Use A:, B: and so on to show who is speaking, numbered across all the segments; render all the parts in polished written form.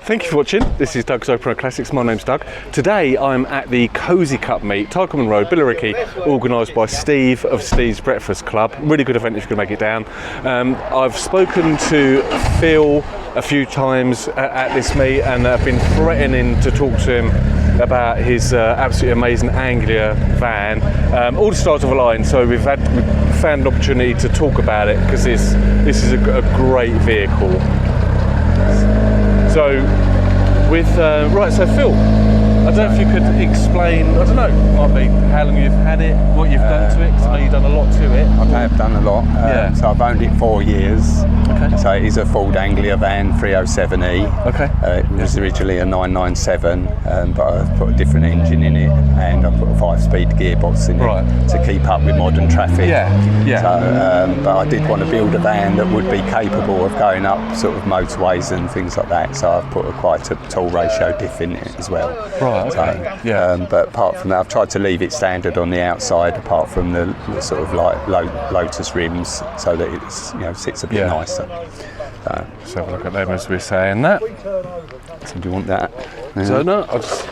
A: Thank you for watching. This is Doug's Open Road Classics. My name's Doug. Today I'm at the Classic Meet, Tarleton Road, Billericay, organised by Steve of Steve's Breakfast Club. Really good event if you can make it down. I've spoken to Phil a few times at this meet, and I've been threatening to talk to him about his absolutely amazing Anglia van. All the stars have aligned, so we've found an opportunity to talk about it because this is a great vehicle. So, so Phil, I don't know if you could explain, I don't know, might be how long you've had it, what you've done to it, because I know you've done a lot to it.
B: I have done a lot, so I've owned it 4 years.
A: Okay.
B: So it is a Ford Anglia van, 307E.
A: Okay.
B: It was originally a 997, but I've put a different engine in it, and I've put a 5-speed gearbox in it to keep up with modern traffic.
A: Yeah.
B: So, but I did want to build a van that would be capable of going up sort of motorways and things like that, so I've put quite a tall ratio diff in it as well.
A: Right, okay.
B: So, but apart from that, I've tried to leave it standard on the outside, apart from the sort of like Lotus rims, so that it sits a bit nicer.
A: Let's have a look at them as we're saying that.
B: So do you want that?
A: So no, I'll just...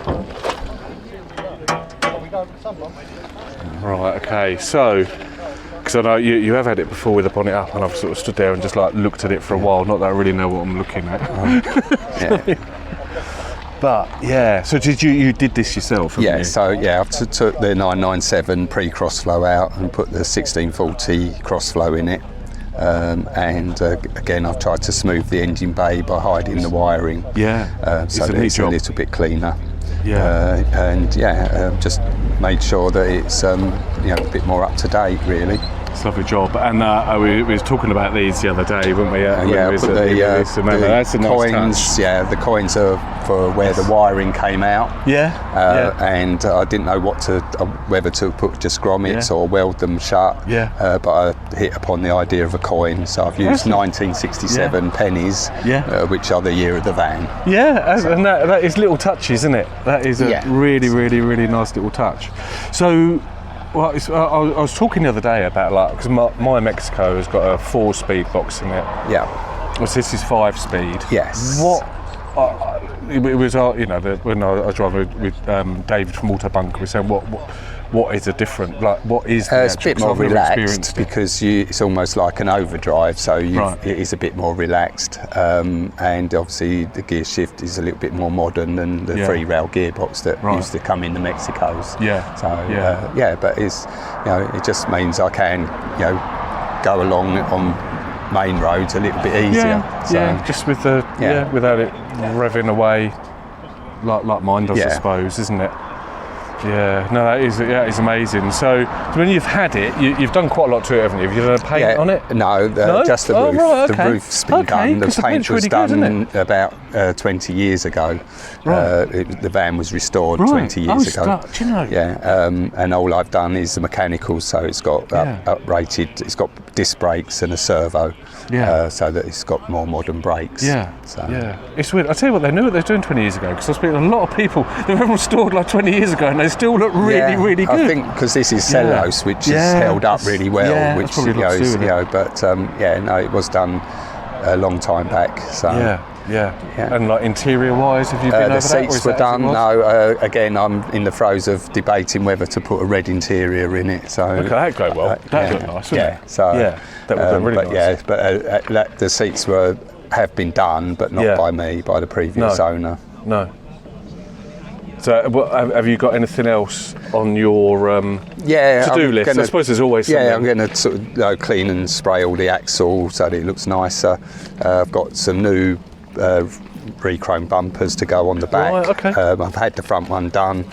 A: Right, okay, so because I know you have had it before with the bonnet up, and I've sort of stood there and just like looked at it for a while, not that I really know what I'm looking at. But yeah, so you did this yourself?
B: Yeah,
A: you?
B: so I took the 997 pre-crossflow out and put the 1640 crossflow in it. Again, I've tried to smooth the engine bay by hiding the wiring. So that it's a little bit cleaner. Just made sure that it's a bit more up to date, really.
A: It's a lovely job. And we were talking about these the other day, weren't we?
B: I put
A: that's a nice
B: coins.
A: touch.
B: The coins are for where the wiring came out. And I didn't know whether to put just grommets or weld them shut. But I hit upon the idea of a coin, so I've used 1967 pennies, which are the year of the van.
A: And that is little touches, isn't it? That is a really, really, really nice little touch. So. Well, I was talking the other day about because my Mexico has got a 4-speed box in it. Well, so this is 5-speed.
B: Yes.
A: What? It was when I was driving with David from Auto Bunker, we were saying what is the different? What is the
B: it's a bit more relaxed because it's almost like an overdrive, so it is a bit more relaxed, and obviously the gear shift is a little bit more modern than the 3-rail gearbox that used to come in the Mexicos. But it's it just means I can go along on main roads a little bit easier.
A: Just with the without it revving away like mine does, I suppose, isn't it? That is amazing. So when you've had it, you've done quite a lot to it, haven't you? Have you done a paint on it?
B: No, just the roof. The roof's been done. The paint was done about 20 years ago. The van was restored 20 years ago.
A: Do you know?
B: And all I've done is the mechanicals, so it's got uprated, it's got disc brakes and a servo, so that it's got more modern brakes. It's weird. I tell you what, they knew what they were doing 20 years ago, because I speak to a lot of people that were restored like 20 years ago, and they still look really, really good. I think because this is cellulose, which is held up really well, which it was done a long time back. So and like interior wise, have you been over
A: that?
B: The seats were done. No, again, I'm in the throes of debating whether to put a red interior in it. So
A: that'd go well. That'd look nice, wouldn't it?
B: So
A: that would look really nice.
B: But the seats have been done, but not by me, by the previous owner.
A: No. So, have you got anything else on your to-do list? I suppose there's always something.
B: I'm going to sort of clean and spray all the axle so that it looks nicer. I've got some new re-chrome bumpers to go on the back. I've had the front one done,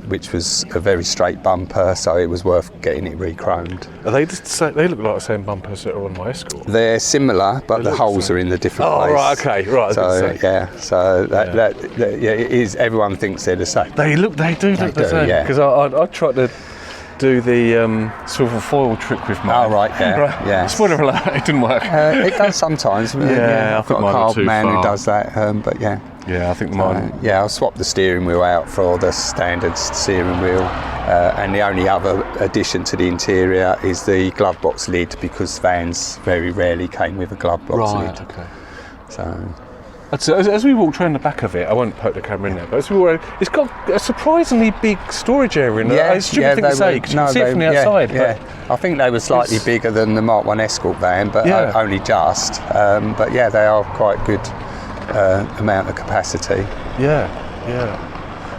B: which was a very straight bumper, so it was worth getting it re-chromed.
A: Are they they look like the same bumpers that are on my Escort?
B: They're similar, but the holes are in the different place.
A: Right.
B: So it is. Everyone thinks they're the same.
A: They do look the same. Because I tried to do the silver foil trick with mine.
B: Spoiler
A: alert, it didn't work.
B: It does sometimes.
A: I've got a carb man
B: who does that,
A: I think mine.
B: I'll swap the steering wheel out for the standard steering wheel, and the only other addition to the interior is the glove box lid, because vans very rarely came with a glove box lid.
A: Okay.
B: So
A: As we walked around the back of it, I won't poke the camera in there, but as we walked around, it's got a surprisingly big storage area in there. It's a stupid thing to say, because you can see it from the outside.
B: Yeah. I think they were slightly bigger than the Mark 1 Escort van, but only just. But yeah, they are quite good amount of capacity.
A: Yeah.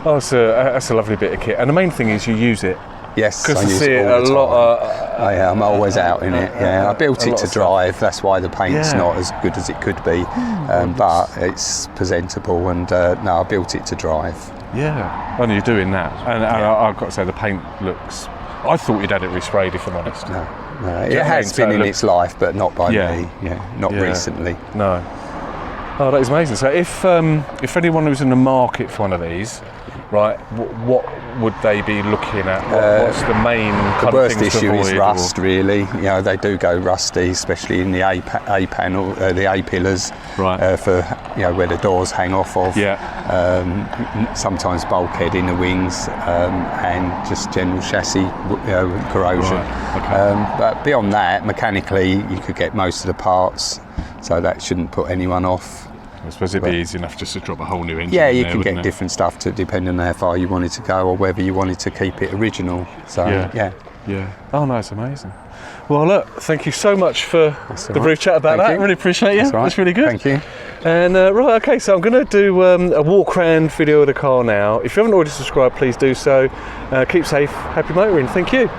A: Oh, that's a lovely bit of kit. And the main thing is you use it.
B: Yes,
A: because
B: I use
A: see
B: it all the
A: time.
B: I'm always out in it. I built it to drive. That's why the paint's not as good as it could be, but it's presentable. And no, I built it to drive.
A: Yeah, and you're doing that. And I've got to say, the paint looks. I thought you'd had it resprayed, if I'm honest.
B: No, it has been in its life, but not by me. Not recently.
A: No. Oh, that is amazing. So if anyone who's in the market for one of these, right, what would they be looking at? What's the main
B: the worst
A: things
B: issue
A: to avoid,
B: is rust, really. They do go rusty, especially in the A panel, the A pillars,
A: right?
B: For where the doors hang off of. Sometimes bulkhead in the wings, and just general chassis corrosion.
A: Right. Okay.
B: But beyond that, mechanically, you could get most of the parts, so that shouldn't put anyone off.
A: I suppose it'd be easy enough just to drop a whole new engine.
B: Yeah, you can get different stuff depending on how far you wanted to go or whether you wanted to keep it original. So
A: yeah. Oh no, it's amazing. Well, look, thank you so much for the brief chat about that. Really appreciate you. That's really good.
B: Thank you.
A: And right, okay, so I'm going to do a walk around video of the car now. If you haven't already subscribed, please do so. Keep safe, happy motoring. Thank you.